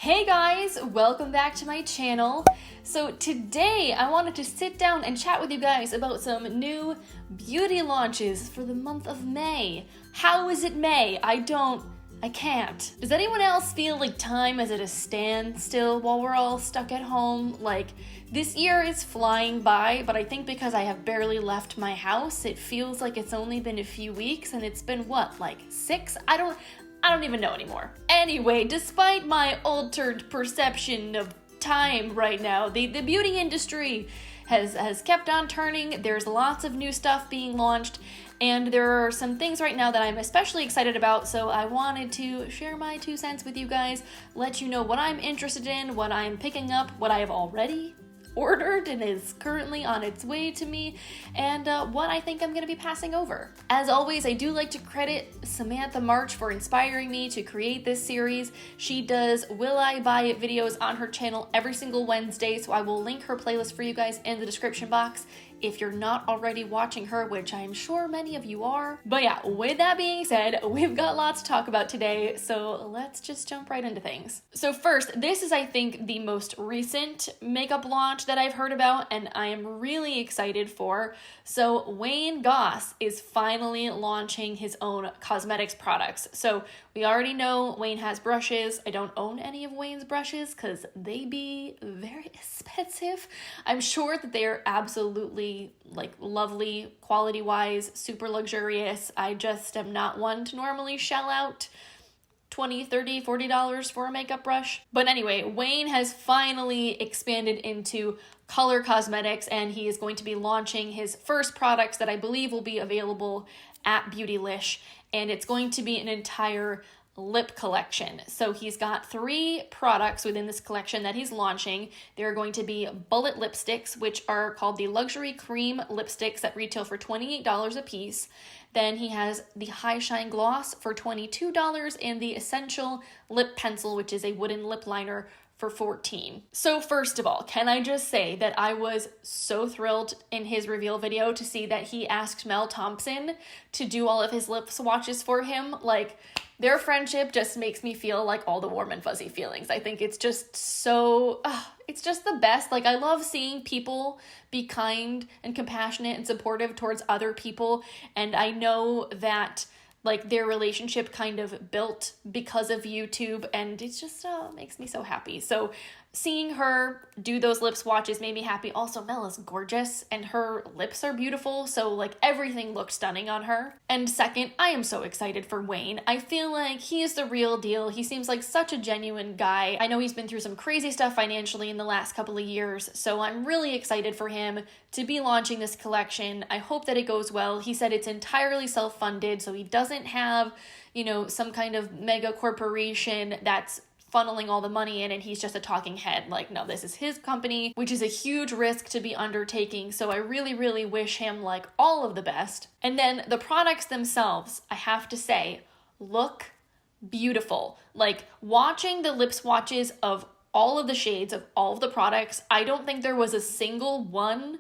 Hey guys, welcome back to my channel. So today I wanted to sit down and chat with you guys about some new beauty launches for the month of May. How is it May? I can't. Does anyone else feel like time is at a standstill while we're all stuck at home? Like, this year is flying by, but I think because I have barely left my house, it feels like it's only been a few weeks and it's been what, like 6? I don't even know anymore. Anyway, despite my altered perception of time right now, the beauty industry has kept on turning. There's lots of new stuff being launched, and there are some things right now that I'm especially excited about, so I wanted to share my 2 cents with you guys, let you know what I'm interested in, what I'm picking up, what I have already ordered and is currently on its way to me, and what I think I'm going to be passing over. As always, I do like to credit Samantha March for inspiring me to create this series. She does Will I Buy It videos on her channel every single Wednesday, so I will link her playlist for you guys in the description box if you're not already watching her, which I'm sure many of you are. But yeah, with that being said, we've got lots to talk about today, so let's just jump right into things. So first, this is I think the most recent makeup launch that I've heard about and I am really excited for. So Goss is finally launching his own cosmetics products. So we already know Wayne has brushes. I don't own any of Wayne's brushes because they be very expensive. I'm sure that they're absolutely like lovely quality wise, super luxurious. I just am not one to normally shell out $20, $30, $40 for a makeup brush. But anyway, Wayne has finally expanded into color cosmetics and he is going to be launching his first products that I believe will be available at Beautylish, and it's going to be an entire lip collection. So he's got 3 products within this collection that he's launching. They're going to be bullet lipsticks, which are called the luxury cream lipsticks that retail for $28 a piece. Then he has the high shine gloss for $22 and the essential lip pencil, which is a wooden lip liner, for $14. So first of all, can I just say that I was so thrilled in his reveal video to see that he asked Mel Thompson to do all of his lip swatches for him. Like, their friendship just makes me feel like all the warm and fuzzy feelings. I think it's just so, it's just the best. Like, I love seeing people be kind and compassionate and supportive towards other people. And I know that like their relationship kind of built because of YouTube, and it's just makes me so happy. So seeing her do those lip swatches made me happy. Also, Mel is gorgeous and her lips are beautiful, so like everything looks stunning on her. And second, I am so excited for Wayne. I feel like he is the real deal. He seems like such a genuine guy. I know he's been through some crazy stuff financially in the last couple of years, so I'm really excited for him to be launching this collection. I hope that it goes well. He said it's entirely self-funded, so he doesn't have, you know, some kind of mega corporation that's funneling all the money in and he's just a talking head. Like, no, this is his company, which is a huge risk to be undertaking. So I really, really wish him like all of the best. And then the products themselves, I have to say, look beautiful. Like, watching the lip swatches of all of the shades of all of the products, I don't think there was a single one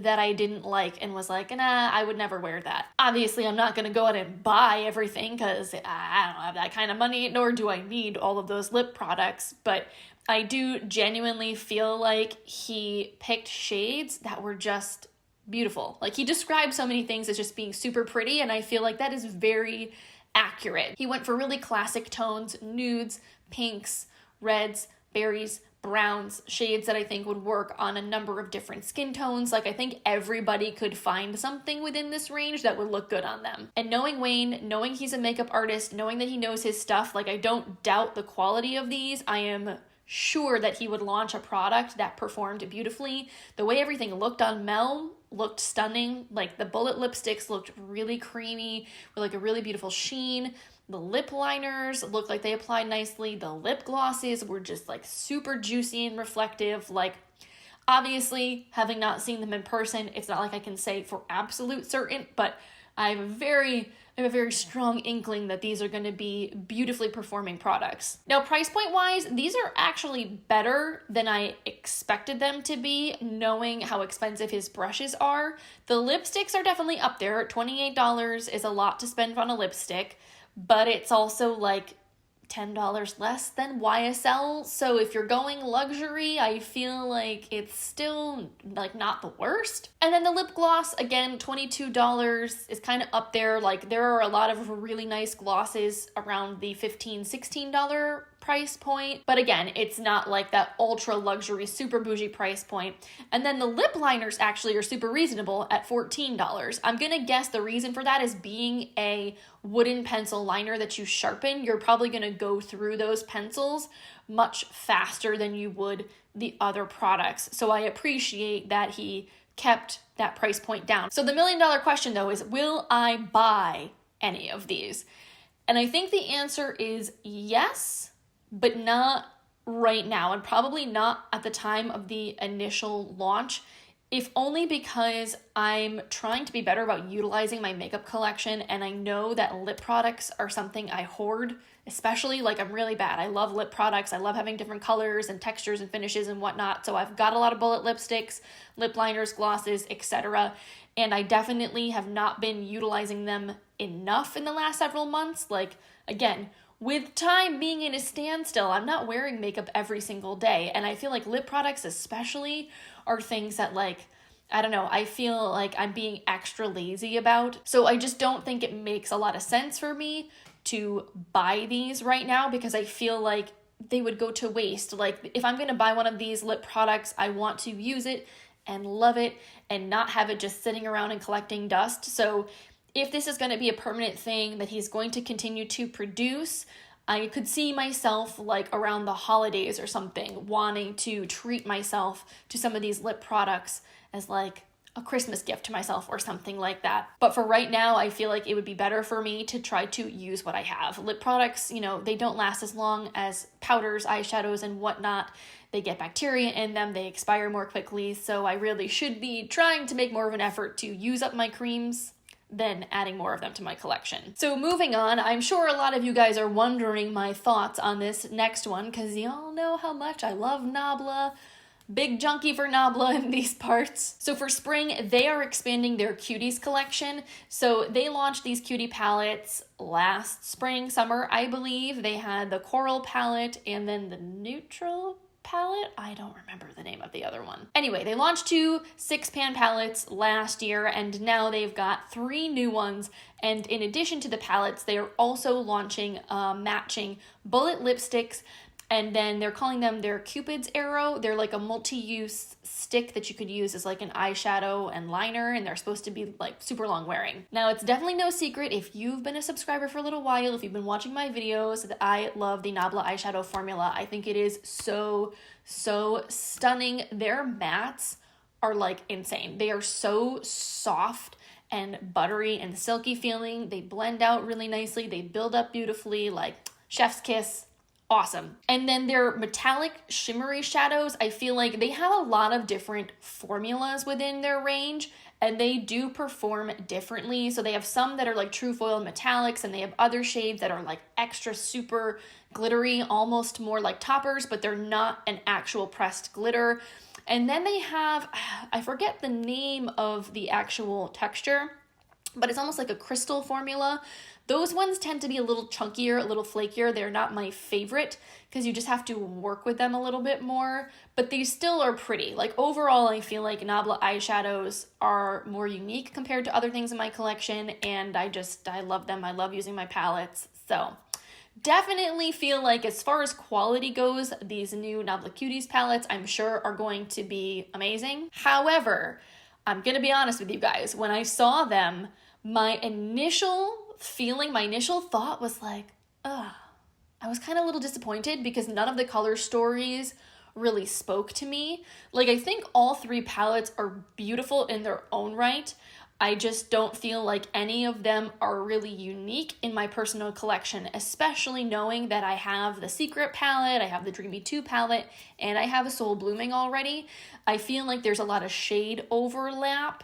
that I didn't like and was like, nah, I would never wear that. Obviously, I'm not going to go out and buy everything because I don't have that kind of money, nor do I need all of those lip products, but I do genuinely feel like he picked shades that were just beautiful. Like, he described so many things as just being super pretty, and I feel like that is very accurate. He went for really classic tones, nudes, pinks, reds, berries, browns, shades that I think would work on a number of different skin tones. Like, I think everybody could find something within this range that would look good on them. And knowing Wayne, knowing he's a makeup artist, knowing that he knows his stuff, like, I don't doubt the quality of these. I am sure that he would launch a product that performed beautifully. The way everything looked on Mel looked stunning. Like, the bullet lipsticks looked really creamy with like a really beautiful sheen. The lip liners looked like they applied nicely. The lip glosses were just like super juicy and reflective. Like, obviously, having not seen them in person, it's not like I can say for absolute certain, but I have a very strong inkling that these are going to be beautifully performing products. Now, price point wise, these are actually better than I expected them to be, knowing how expensive his brushes are. The lipsticks are definitely up there. $28 is a lot to spend on a lipstick, but it's also like $10 less than YSL. So if you're going luxury, I feel like it's still like not the worst. And then the lip gloss, again, $22 is kind of up there. Like there are a lot of really nice glosses around the $15, $16 price point. But again, it's not like that ultra luxury, super bougie price point. And then the lip liners actually are super reasonable at $14. I'm gonna guess the reason for that is being a wooden pencil liner that you sharpen. You're probably gonna go through those pencils much faster than you would the other products. So I appreciate that he kept that price point down. So the $1 million question though is, will I buy any of these? And I think the answer is yes, but not right now, and probably not at the time of the initial launch, if only because I'm trying to be better about utilizing my makeup collection, and I know that lip products are something I hoard, especially like I'm really bad. I love lip products. I love having different colors and textures and finishes and whatnot. So I've got a lot of bullet lipsticks, lip liners, glosses, etc. And I definitely have not been utilizing them enough in the last several months. Like, again, with time being in a standstill, I'm not wearing makeup every single day. And I feel like lip products especially are things that, like, I don't know, I feel like I'm being extra lazy about. So I just don't think it makes a lot of sense for me to buy these right now, because I feel like they would go to waste. Like, if I'm going to buy one of these lip products, I want to use it and love it and not have it just sitting around and collecting dust. So if this is going to be a permanent thing that he's going to continue to produce, I could see myself like around the holidays or something wanting to treat myself to some of these lip products as like a Christmas gift to myself or something like that. But for right now, I feel like it would be better for me to try to use what I have. Lip products, you know, they don't last as long as powders, eyeshadows, and whatnot. They get bacteria in them, they expire more quickly, so I really should be trying to make more of an effort to use up my creams than adding more of them to my collection. So moving on, I'm sure a lot of you guys are wondering my thoughts on this next one, because y'all know how much I love Nabla. Big junkie for Nabla in these parts. So for spring, they are expanding their Cuties collection. So they launched these Cutie palettes last spring, summer, I believe. They had the Coral palette and then the Neutral palette. I don't remember the name of the other one. Anyway, they launched 2 6-pan palettes last year, and now they've got 3 new ones. And in addition to the palettes, they are also launching matching bullet lipsticks, and then they're calling them their Cupid's Arrow. They're like a multi-use stick that you could use as like an eyeshadow and liner, and they're supposed to be like super long wearing. Now, it's definitely no secret, if you've been a subscriber for a little while, if you've been watching my videos, that I love the Nabla eyeshadow formula. I think it is so stunning. Their mattes are like insane. They are so soft and buttery and silky feeling. They blend out really nicely. They build up beautifully, like chef's kiss. Awesome. And then their metallic shimmery shadows, I feel like they have a lot of different formulas within their range, and they do perform differently. So they have some that are like true foil metallics, and they have other shades that are like extra super glittery, almost more like toppers, but they're not an actual pressed glitter. And then they have, I forget the name of the actual texture, but it's almost like a crystal formula. Those ones tend to be a little chunkier, a little flakier. They're not my favorite because you just have to work with them a little bit more, but these still are pretty. Like overall, I feel like Nabla eyeshadows are more unique compared to other things in my collection, and I love them. I love using my palettes. So definitely feel like as far as quality goes, these new Nabla Cuties palettes, I'm sure are going to be amazing. However, I'm going to be honest with you guys. When I saw them, my initial thought was like, ugh. I was kind of a little disappointed because none of the color stories really spoke to me. Like, I think all 3 palettes are beautiful in their own right. I just don't feel like any of them are really unique in my personal collection, especially knowing that I have the Secret palette, I have the Dreamy 2 palette, and I have a Soul Blooming already. I feel like there's a lot of shade overlap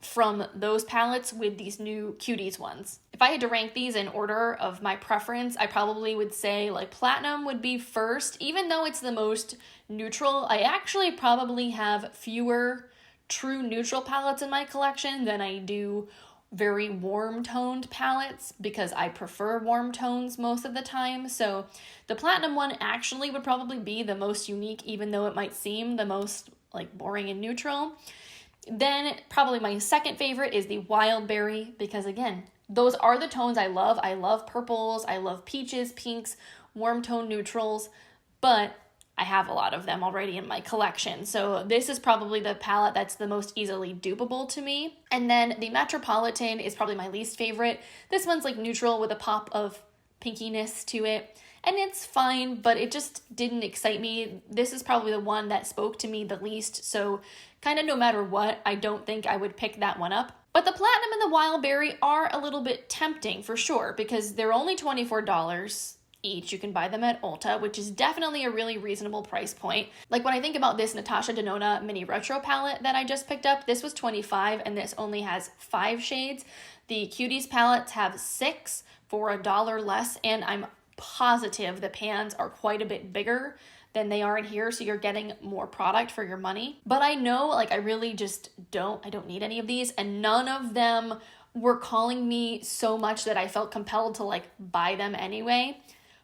from those palettes with these new Cuties ones. If I had to rank these in order of my preference, I probably would say like Platinum would be first. Even though it's the most neutral, I actually probably have fewer true neutral palettes in my collection than I do very warm toned palettes because I prefer warm tones most of the time. So the platinum one actually would probably be the most unique, even though it might seem the most like boring and neutral. Then probably my second favorite is the Wild Berry, because again, those are the tones I love. I love purples, I love peaches, pinks, warm tone neutrals, but I have a lot of them already in my collection. So this is probably the palette that's the most easily dupable to me. And then the Metropolitan is probably my least favorite. This one's like neutral with a pop of pinkiness to it. And it's fine, but it just didn't excite me. This is probably the one that spoke to me the least. So kind of no matter what, I don't think I would pick that one up. But the Platinum and the Wild Berry are a little bit tempting for sure, because they're only $24 each. You can buy them at Ulta, which is definitely a really reasonable price point. Like when I think about this Natasha Denona mini retro palette that I just picked up, this was $25 and this only has 5 shades. The Cuties palettes have 6 for $1 less, and I'm positive the pans are quite a bit bigger than they are in here, so you're getting more product for your money. But I know, like, I really just I don't need any of these, and none of them were calling me so much that I felt compelled to like buy them anyway.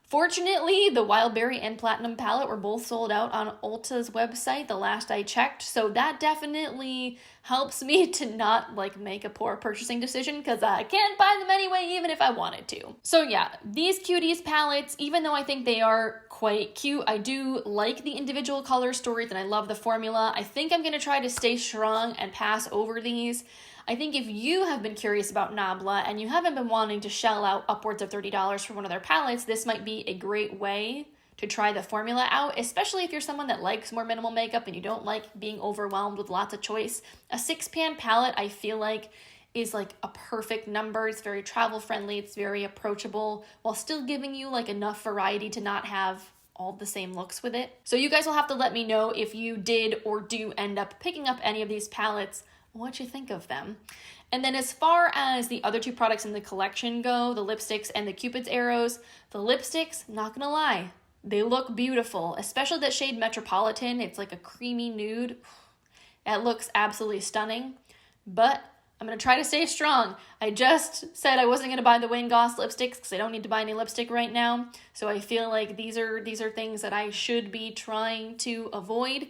Fortunately, the Wild Berry and Platinum palette were both sold out on Ulta's website the last I checked, so that definitely helps me to not like make a poor purchasing decision, because I can't buy them anyway even if I wanted to. So yeah, these Cuties palettes, even though I think they are quite cute, I do like the individual color stories and I love the formula. I think I'm going to try to stay strong and pass over these. I think if you have been curious about Nabla and you haven't been wanting to shell out upwards of $30 for one of their palettes, this might be a great way to try the formula out, especially if you're someone that likes more minimal makeup and you don't like being overwhelmed with lots of choice. A 6-pan palette, I feel like, is like a perfect number. It's very travel friendly, it's very approachable, while still giving you like enough variety to not have all the same looks with it. So you guys will have to let me know if you did or do end up picking up any of these palettes, what you think of them. And then as far as the other 2 products in the collection go, the lipsticks and the Cupid's arrows, the lipsticks, not gonna lie, they look beautiful, especially that shade Metropolitan. It's like a creamy nude. That looks absolutely stunning, but I'm gonna try to stay strong. I just said I wasn't gonna buy the Goss lipsticks because I don't need to buy any lipstick right now. So I feel like these are things that I should be trying to avoid.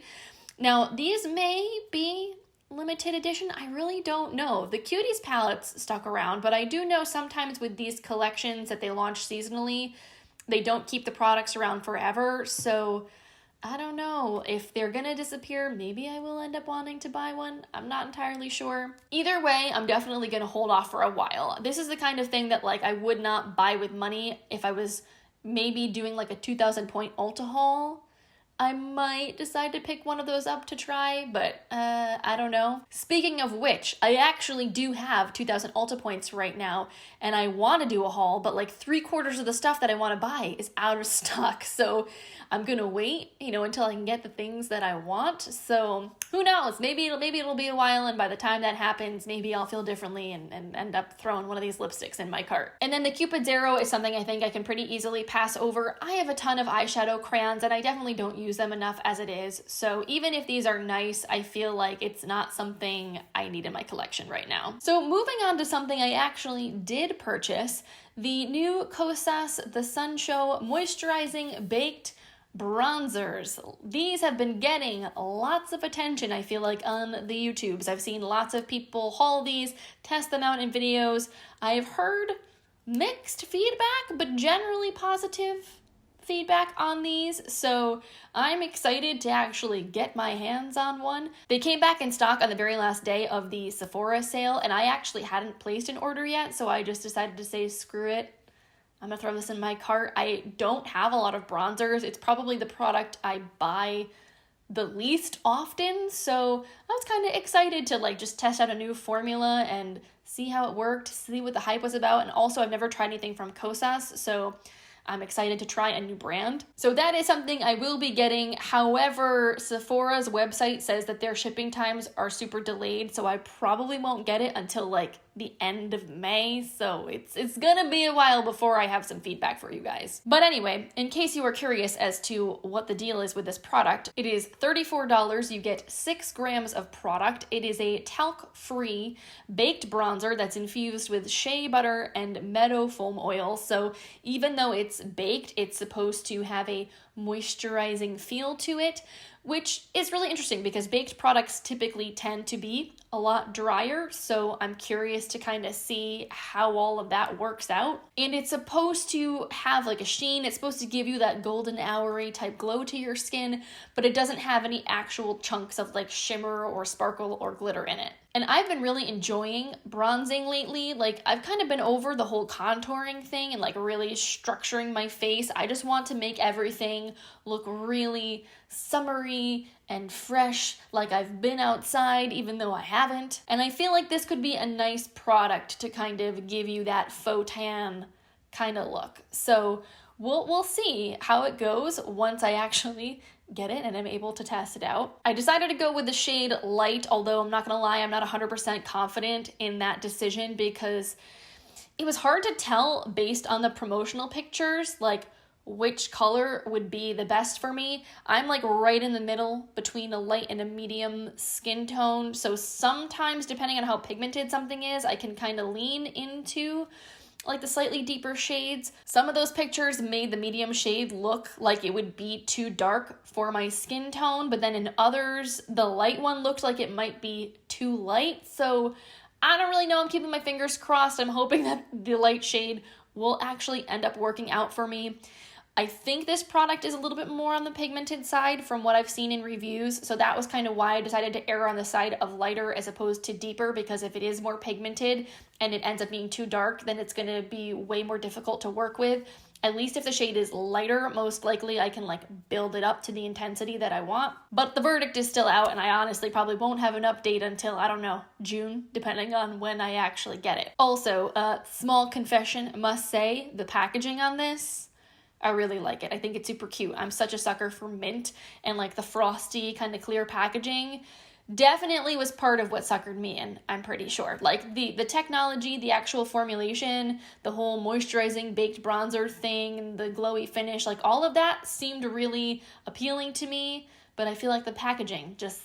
Now, these may be limited edition, I really don't know. The Cuties palettes stuck around, but I do know sometimes with these collections that they launch seasonally, they don't keep the products around forever. So I don't know if they're gonna disappear. Maybe I will end up wanting to buy one. I'm not entirely sure. Either way, I'm definitely gonna hold off for a while. This is the kind of thing that like I would not buy with money. If I was maybe doing like a 2,000 point Ulta haul, I might decide to pick one of those up to try, but I don't know. Speaking of which, I actually do have 2,000 Ulta points right now, and I want to do a haul, but like 3/4 of the stuff that I want to buy is out of stock. So I'm gonna wait, until I can get the things that I want. So who knows? Maybe it'll be a while, and by the time that happens, maybe I'll feel differently and end up throwing one of these lipsticks in my cart. And then the Cupid's arrow is something I think I can pretty easily pass over. I have a ton of eyeshadow crayons, and I definitely don't use them enough as it is. So even if these are nice, I feel like it's not something I need in my collection right now. So moving on to something I actually did purchase, the new Kosas The Sun Show Moisturizing Baked Bronzers. These have been getting lots of attention, I feel like, on the YouTubes. I've seen lots of people haul these, test them out in videos. I've heard mixed feedback, but generally positive feedback on these, so I'm excited to actually get my hands on one. They came back in stock on the very last day of the Sephora sale, and I actually hadn't placed an order yet, so I just decided to say screw it. I'm gonna throw this in my cart. I don't have a lot of bronzers. It's probably the product I buy the least often, so I was kind of excited to like just test out a new formula and see how it worked, see what the hype was about, and also I've never tried anything from Kosas, so I'm excited to try a new brand. So that is something I will be getting. However, Sephora's website says that their shipping times are super delayed, so I probably won't get it until like the end of May, so it's gonna be a while before I have some feedback for you guys. But anyway, in case you are curious as to what the deal is with this product, it is $34. You get 6 grams of product. It is a talc-free baked bronzer that's infused with shea butter and meadow foam oil. So even though it's baked, it's supposed to have a moisturizing feel to it, which is really interesting because baked products typically tend to be a lot drier. So I'm curious to kind of see how all of that works out. And it's supposed to have like a sheen. It's supposed to give you that golden hour type glow to your skin, but it doesn't have any actual chunks of like shimmer or sparkle or glitter in it. And I've been really enjoying bronzing lately. Like, I've kind of been over the whole contouring thing and like really structuring my face. I just want to make everything look really summery and fresh, like I've been outside even though I haven't. And I feel like this could be a nice product to kind of give you that faux tan kind of look. So we'll see how it goes once I actually get it and I'm able to test it out. I decided to go with the shade Light, although I'm not gonna lie, I'm not 100% confident in that decision because it was hard to tell based on the promotional pictures, like which color would be the best for me. I'm like right in the middle between a light and a medium skin tone. So sometimes, depending on how pigmented something is, I can kind of lean into like the slightly deeper shades. Some of those pictures made the medium shade look like it would be too dark for my skin tone, but then in others, the light one looked like it might be too light. So I don't really know. I'm keeping my fingers crossed. I'm hoping that the light shade will actually end up working out for me. I think this product is a little bit more on the pigmented side from what I've seen in reviews, so that was kind of why I decided to err on the side of lighter as opposed to deeper, because if it is more pigmented and it ends up being too dark, then it's going to be way more difficult to work with. At least if the shade is lighter, most likely I can like build it up to the intensity that I want. But the verdict is still out, and I honestly probably won't have an update until, I don't know, June, depending on when I actually get it. Also, small confession, I must say, the packaging on this, I really like it. I think it's super cute. I'm such a sucker for mint, and like the frosty kind of clear packaging definitely was part of what suckered me in, I'm pretty sure. Like the technology, the actual formulation, the whole moisturizing baked bronzer thing, the glowy finish, like all of that seemed really appealing to me, but I feel like the packaging just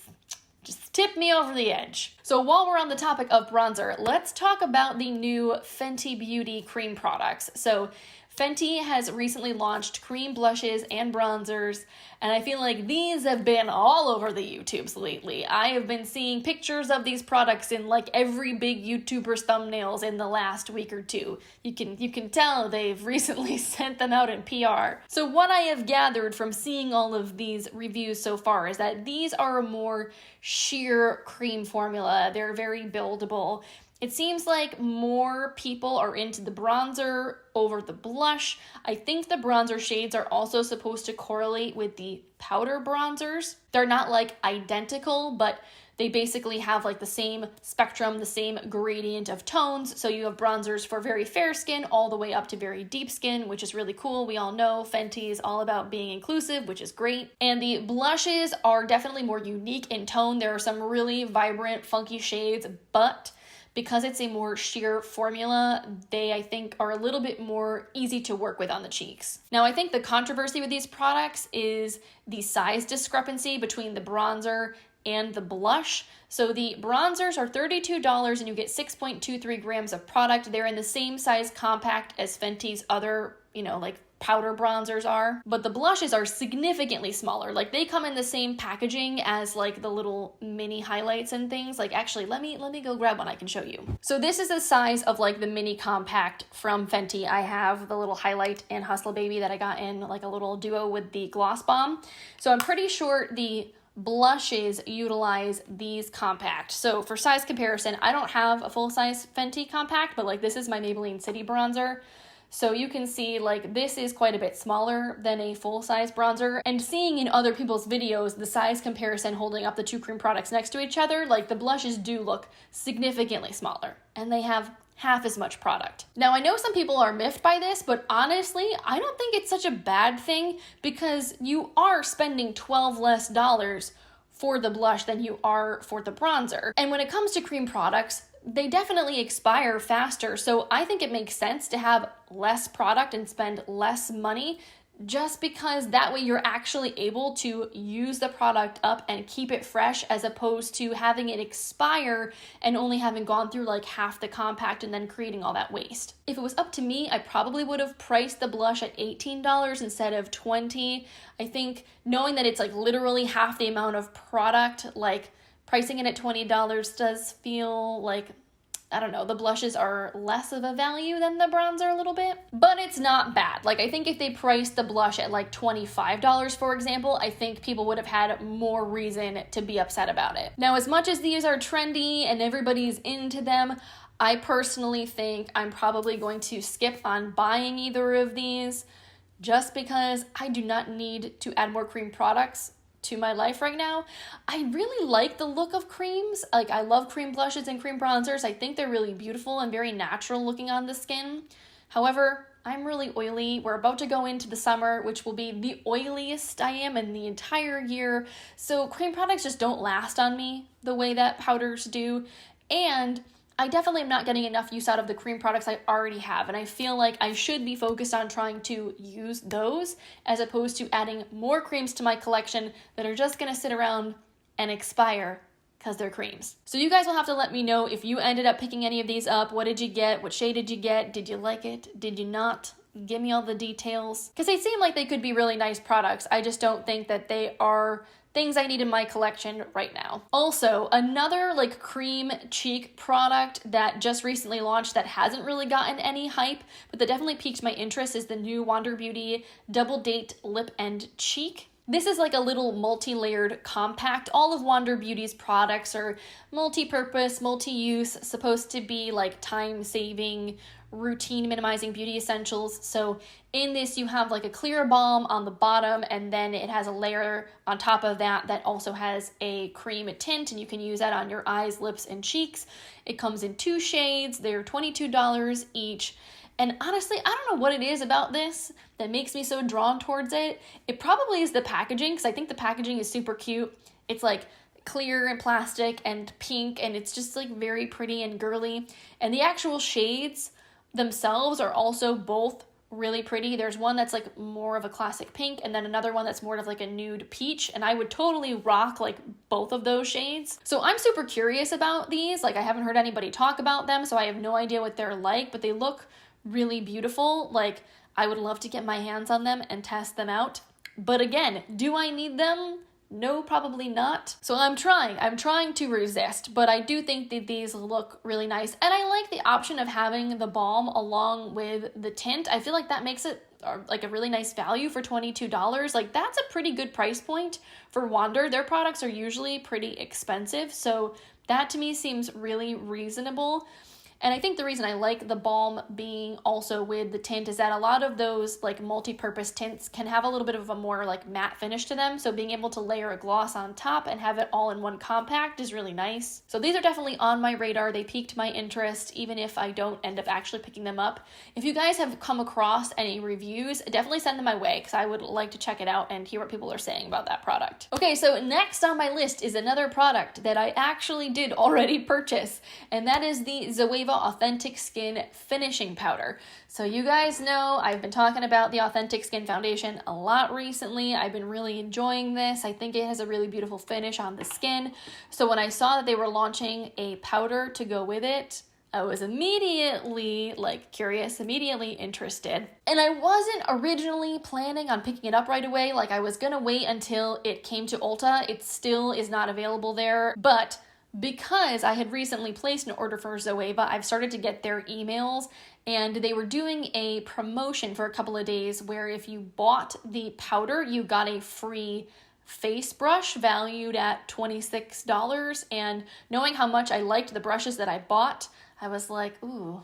tipped me over the edge. So while we're on the topic of bronzer, let's talk about the new Fenty Beauty cream products. So Fenty has recently launched cream blushes and bronzers, and I feel like these have been all over the YouTubes lately. I have been seeing pictures of these products in like every big YouTuber's thumbnails in the last week or two. You can tell they've recently sent them out in PR. So what I have gathered from seeing all of these reviews so far is that these are a more sheer cream formula. They're very buildable. It seems like more people are into the bronzer over the blush. I think the bronzer shades are also supposed to correlate with the powder bronzers. They're not like identical, but they basically have like the same spectrum, the same gradient of tones. So you have bronzers for very fair skin all the way up to very deep skin, which is really cool. We all know Fenty is all about being inclusive, which is great. And the blushes are definitely more unique in tone. There are some really vibrant, funky shades, but because it's a more sheer formula, they, I think, are a little bit more easy to work with on the cheeks. Now, I think the controversy with these products is the size discrepancy between the bronzer and the blush. So the bronzers are $32 and you get 6.23 grams of product. They're in the same size compact as Fenty's other, like powder bronzers are, but the blushes are significantly smaller. Like they come in the same packaging as like the little mini highlights and things. Like actually, let me go grab one I can show you. So this is the size of like the mini compact from Fenty. I have the little highlight and Hustle Baby that I got in like a little duo with the Gloss Bomb. So I'm pretty sure the blushes utilize these compact. So for size comparison, I don't have a full size Fenty compact, but like this is my Maybelline City bronzer. So you can see like this is quite a bit smaller than a full-size bronzer, and seeing in other people's videos the size comparison holding up the two cream products next to each other, like the blushes do look significantly smaller and they have half as much product. Now I know some people are miffed by this, but honestly I don't think it's such a bad thing because you are spending $12 less for the blush than you are for the bronzer. And when it comes to cream products, they definitely expire faster. So I think it makes sense to have less product and spend less money, just because that way you're actually able to use the product up and keep it fresh, as opposed to having it expire and only having gone through like half the compact and then creating all that waste. If it was up to me, I probably would have priced the blush at $18 instead of $20. I think knowing that it's like literally half the amount of product, like pricing it at $20 does feel like, I don't know, the blushes are less of a value than the bronzer a little bit, but it's not bad. Like, I think if they priced the blush at like $25, for example, I think people would have had more reason to be upset about it. Now, as much as these are trendy and everybody's into them, I personally think I'm probably going to skip on buying either of these, just because I do not need to add more cream products to my life right now. I really like the look of creams. Like, I love cream blushes and cream bronzers. I think they're really beautiful and very natural looking on the skin. However, I'm really oily. We're about to go into the summer, which will be the oiliest I am in the entire year. So cream products just don't last on me the way that powders do. And I definitely am not getting enough use out of the cream products I already have, and I feel like I should be focused on trying to use those as opposed to adding more creams to my collection that are just going to sit around and expire because they're creams. So you guys will have to let me know if you ended up picking any of these up. What did you get? What shade did you get? Did you like it? Did you not? Give me all the details, because they seem like they could be really nice products. I just don't think that they are things I need in my collection right now. Also, another like cream cheek product that just recently launched that hasn't really gotten any hype, but that definitely piqued my interest, is the new Wander Beauty Double Date Lip and Cheek. This is like a little multi-layered compact. All of Wander Beauty's products are multi-purpose, multi-use, supposed to be like time-saving, routine minimizing beauty essentials. So in this, you have like a clear balm on the bottom, and then it has a layer on top of that that also has a cream tint, and you can use that on your eyes, lips, and cheeks. It comes in 2 shades. They're $22 each. And honestly, I don't know what it is about this that makes me so drawn towards it. It probably is the packaging, because I think the packaging is super cute. It's like clear and plastic and pink, and it's just like very pretty and girly. And the actual shades themselves are also both really pretty. There's one that's like more of a classic pink, and then another one that's more of like a nude peach, and I would totally rock like both of those shades. So I'm super curious about these. Like, I haven't heard anybody talk about them, so I have no idea what they're like, but they look really beautiful. Like, I would love to get my hands on them and test them out. But again, do I need them? No, probably not. So I'm trying to resist, but I do think that these look really nice. And I like the option of having the balm along with the tint. I feel like that makes it like a really nice value for $22. Like, that's a pretty good price point for Wander. Their products are usually pretty expensive, so that to me seems really reasonable. And I think the reason I like the balm being also with the tint is that a lot of those like multi-purpose tints can have a little bit of a more like matte finish to them. So being able to layer a gloss on top and have it all in one compact is really nice. So these are definitely on my radar. They piqued my interest, even if I don't end up actually picking them up. If you guys have come across any reviews, definitely send them my way, because I would like to check it out and hear what people are saying about that product. Okay, so next on my list is another product that I actually did already purchase, and that is the Zoeva Authentic Skin Finishing Powder. So you guys know I've been talking about the Authentic Skin Foundation a lot recently. I've been really enjoying this. I think it has a really beautiful finish on the skin. So when I saw that they were launching a powder to go with it, I was immediately curious, immediately interested. And I wasn't originally planning on picking it up right away. Like, I was gonna wait until it came to Ulta. It still is not available there, but because I had recently placed an order for Zoeva, I've started to get their emails, and they were doing a promotion for a couple of days where if you bought the powder, you got a free face brush valued at $26. And knowing how much I liked the brushes that I bought, I was like, ooh,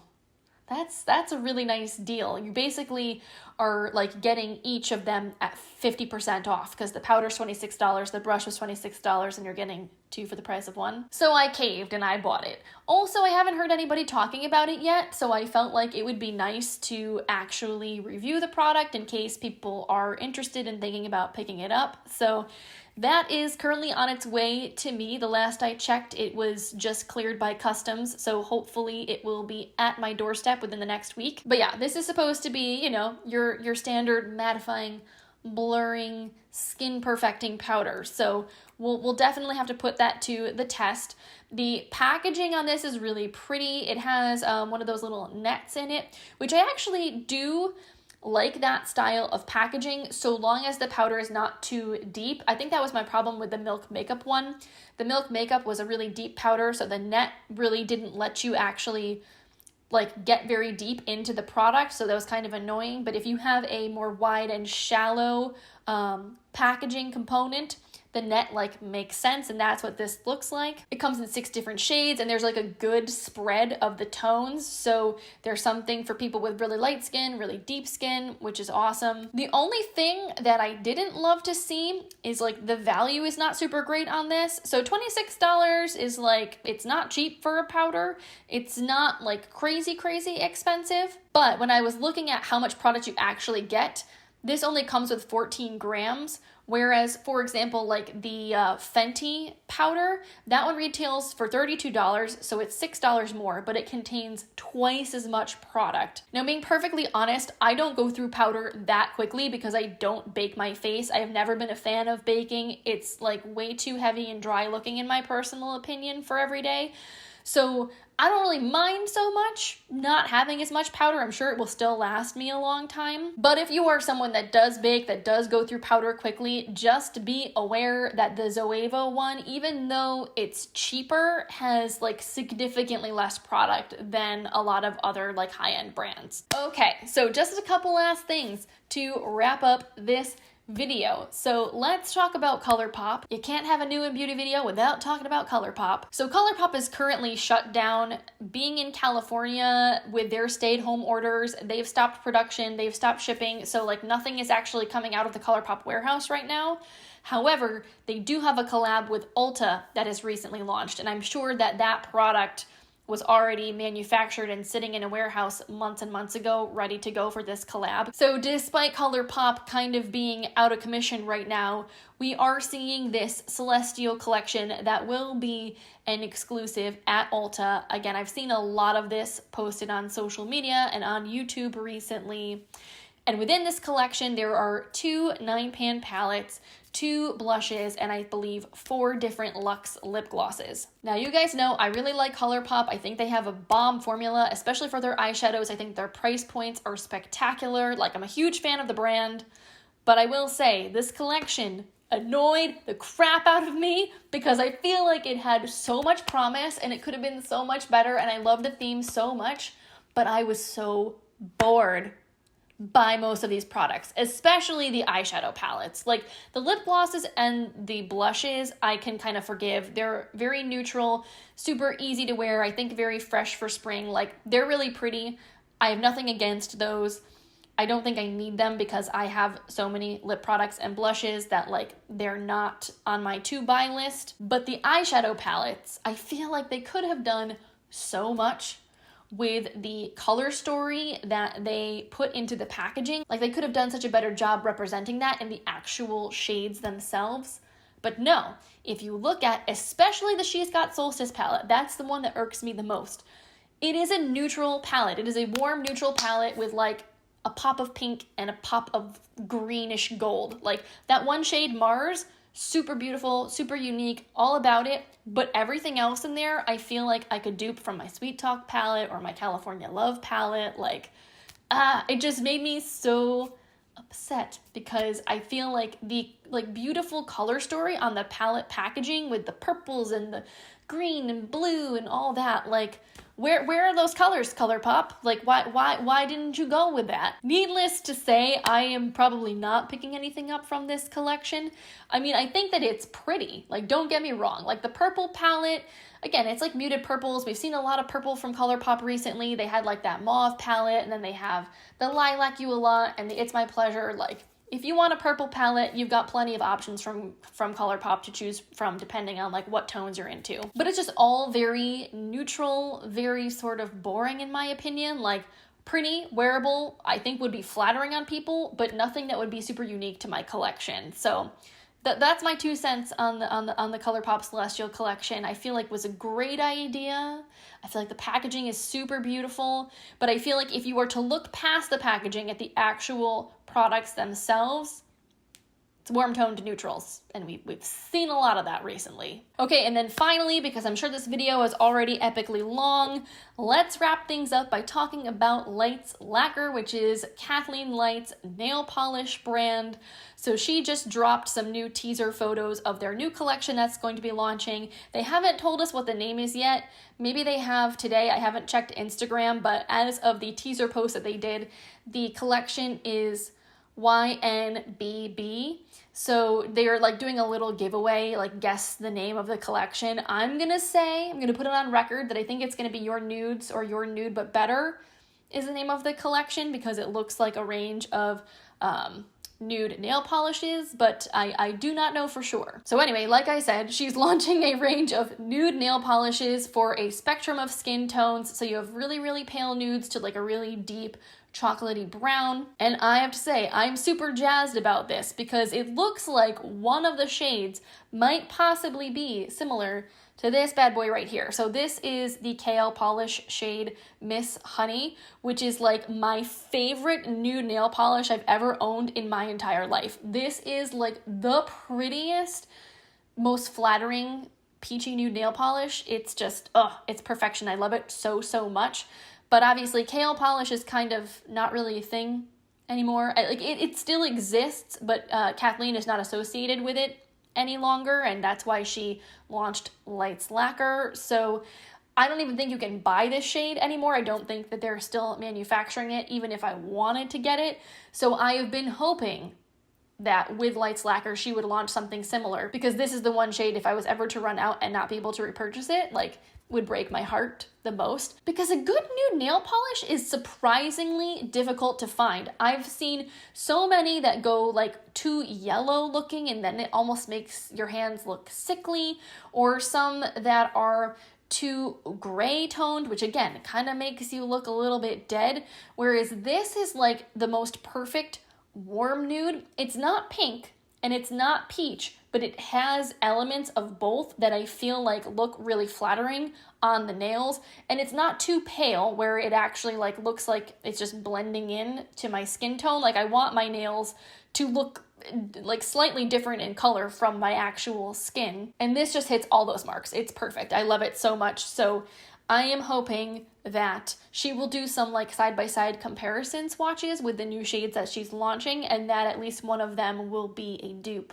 that's a really nice deal. You basically are like getting each of them at 50% off, because the powder's $26, the brush was $26, and you're getting 2 for the price of 1. So I caved and I bought it. Also, I haven't heard anybody talking about it yet, so I felt like it would be nice to actually review the product in case people are interested in thinking about picking it up. So That is currently on its way to me. The last I checked, it was just cleared by customs, so hopefully it will be at my doorstep within the next week. But yeah, this is supposed to be, you know, your standard mattifying, blurring, skin perfecting powder. So we'll definitely have to put that to the test. The packaging on this is really pretty. It has one of those little nets in it, which I actually do like that style of packaging, so long as the powder is not too deep. I think that was my problem with the Milk Makeup one. The Milk Makeup was a really deep powder, so the net really didn't let you actually like get very deep into the product, so that was kind of annoying. But if you have a more wide and shallow packaging component, the net like makes sense, and that's what this looks like. It comes in 6 different shades, and there's like a good spread of the tones, so there's something for people with really light skin, really deep skin, which is awesome. The only thing that I didn't love to see is like the value is not super great on this. So $26 is like, it's not cheap for a powder. It's not like crazy expensive, but when I was looking at how much product you actually get, this only comes with 14 grams, whereas, for example, like the Fenty powder, that one retails for $32, so it's $6 more, but it contains twice as much product. Now, being perfectly honest, I don't go through powder that quickly because I don't bake my face. I have never been a fan of baking. It's like way too heavy and dry looking in my personal opinion for every day. So I don't really mind so much not having as much powder. I'm sure it will still last me a long time. But if you are someone that does bake, that does go through powder quickly, just be aware that the Zoeva one, even though it's cheaper, has like significantly less product than a lot of other like high-end brands. Okay, so just a couple last things to wrap up this video. So let's talk about ColourPop. You can't have a new in beauty video without talking about ColourPop. So ColourPop is currently shut down. Being in California with their stay-at-home orders, they've stopped production, they've stopped shipping, so like nothing is actually coming out of the ColourPop warehouse right now. However, they do have a collab with Ulta that has recently launched, and I'm sure that that product was already manufactured and sitting in a warehouse months and months ago, ready to go for this collab. So despite ColourPop kind of being out of commission right now, we are seeing this Celestial collection that will be an exclusive at Ulta. Again, I've seen a lot of this posted on social media and on YouTube recently. And within this collection, there are 2 9-pan palettes, 2 blushes, and I believe 4 different luxe lip glosses. Now, you guys know I really like ColourPop. I think they have a bomb formula, especially for their eyeshadows. I think their price points are spectacular. Like, I'm a huge fan of the brand, but I will say this collection annoyed the crap out of me because I feel like it had so much promise and it could have been so much better, and I love the theme so much, but I was so bored by most of these products, especially the eyeshadow palettes. Like the lip glosses and the blushes, I can kind of forgive. They're very neutral, super easy to wear, I think very fresh for spring. Like they're really pretty. I have nothing against those. I don't think I need them because I have so many lip products and blushes that like they're not on my to buy list. But the eyeshadow palettes, I feel like they could have done so much with the color story that they put into the packaging. Like they could have done such a better job representing that in the actual shades themselves. But no, if you look at especially the She's Got Solstice palette, that's the one that irks me the most. It is a neutral palette. It is a warm neutral palette with like a pop of pink and a pop of greenish gold. Like that one shade Mars, super beautiful, super unique, all about it. But everything else in there, I feel like I could dupe from my Sweet Talk palette or my California Love palette. Like, it just made me so upset because I feel like the beautiful color story on the palette packaging with the purples and the green and blue and all that, like, where are those colors, ColourPop? Like, why didn't you go with that? Needless to say, I am probably not picking anything up from this collection. I mean, I think that it's pretty. Like, don't get me wrong. Like, the purple palette, again, it's like muted purples. We've seen a lot of purple from ColourPop recently. They had, like, that mauve palette, and then they have the Lilac You A Lot and the It's My Pleasure. Like, if you want a purple palette, you've got plenty of options from ColourPop to choose from depending on like what tones you're into. But it's just all very neutral, very sort of boring in my opinion. Like pretty, wearable, I think would be flattering on people, but nothing that would be super unique to my collection. So that's my 2 cents on the ColourPop Celestial collection. I feel like was a great idea. I feel like the packaging is super beautiful, but I feel like if you were to look past the packaging at the actual products themselves, it's warm toned neutrals, and we've seen a lot of that recently. Okay, and then finally, because I'm sure this video is already epically long, let's wrap things up by talking about Light's Lacquer, which is Kathleen Light's nail polish brand. So she just dropped some new teaser photos of their new collection that's going to be launching. They haven't told us what the name is yet. Maybe they have today. I haven't checked Instagram, but as of the teaser post that they did, the collection is YNBB. So they're like doing a little giveaway, like guess the name of the collection. I'm gonna put it on record that I think it's gonna be Your Nudes or Your Nude But Better is the name of the collection, because it looks like a range of nude nail polishes, but I do not know for sure. So anyway, like I said, she's launching a range of nude nail polishes for a spectrum of skin tones. So you have really, really pale nudes to like a really deep chocolatey brown. And I have to say, I'm super jazzed about this because it looks like one of the shades might possibly be similar to this bad boy right here. So this is the Kale Polish shade Miss Honey, which is like my favorite nude nail polish I've ever owned in my entire life. This is like the prettiest, most flattering peachy nude nail polish. It's just, it's perfection. I love it so, so much. But obviously, kale polish is kind of not really a thing anymore. It still exists, but Kathleen is not associated with it any longer, and that's why she launched Light's Lacquer. So I don't even think you can buy this shade anymore. I don't think that they're still manufacturing it, even if I wanted to get it. So I have been hoping that with Light's Lacquer, she would launch something similar, because this is the one shade, if I was ever to run out and not be able to repurchase it, like, would break my heart the most, because a good nude nail polish is surprisingly difficult to find. I've seen so many that go like too yellow looking and then it almost makes your hands look sickly, or some that are too gray toned, which again kind of makes you look a little bit dead, whereas this is like the most perfect warm nude. It's not pink and it's not peach, but it has elements of both that I feel like look really flattering on the nails. And it's not too pale where it actually like looks like it's just blending in to my skin tone. Like I want my nails to look like slightly different in color from my actual skin. And this just hits all those marks. It's perfect. I love it so much. So I am hoping that she will do some like side-by-side comparison swatches with the new shades that she's launching, and that at least one of them will be a dupe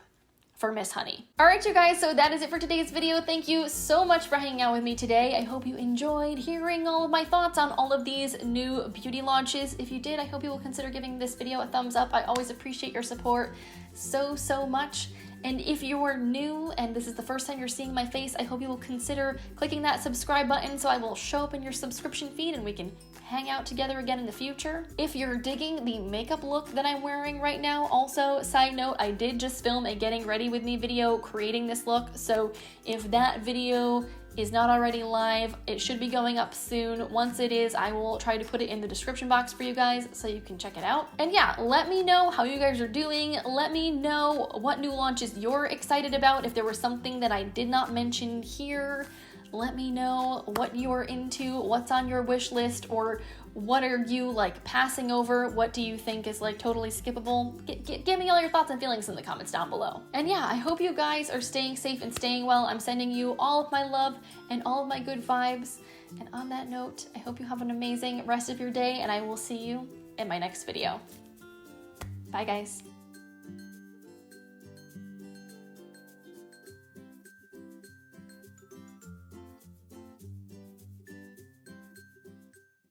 for Miss Honey. All right, you guys, so that is it for today's video. Thank you so much for hanging out with me today. I hope you enjoyed hearing all of my thoughts on all of these new beauty launches. If you did, I hope you will consider giving this video a thumbs up. I always appreciate your support so, so much. And if you are new and this is the first time you're seeing my face, I hope you will consider clicking that subscribe button so I will show up in your subscription feed and we can hang out together again in the future. If you're digging the makeup look that I'm wearing right now, also, side note, I did just film a getting ready with me video creating this look, so if that video is not already live, it should be going up soon. Once it is, I will try to put it in the description box for you guys so you can check it out. And yeah, let me know how you guys are doing. Let me know what new launches you're excited about. If there was something that I did not mention here, let me know what you're into, what's on your wish list, or what are you like passing over? What do you think is like totally skippable? Give me all your thoughts and feelings in the comments down below. And yeah, I hope you guys are staying safe and staying well. I'm sending you all of my love and all of my good vibes. And on that note, I hope you have an amazing rest of your day, and I will see you in my next video. Bye, guys.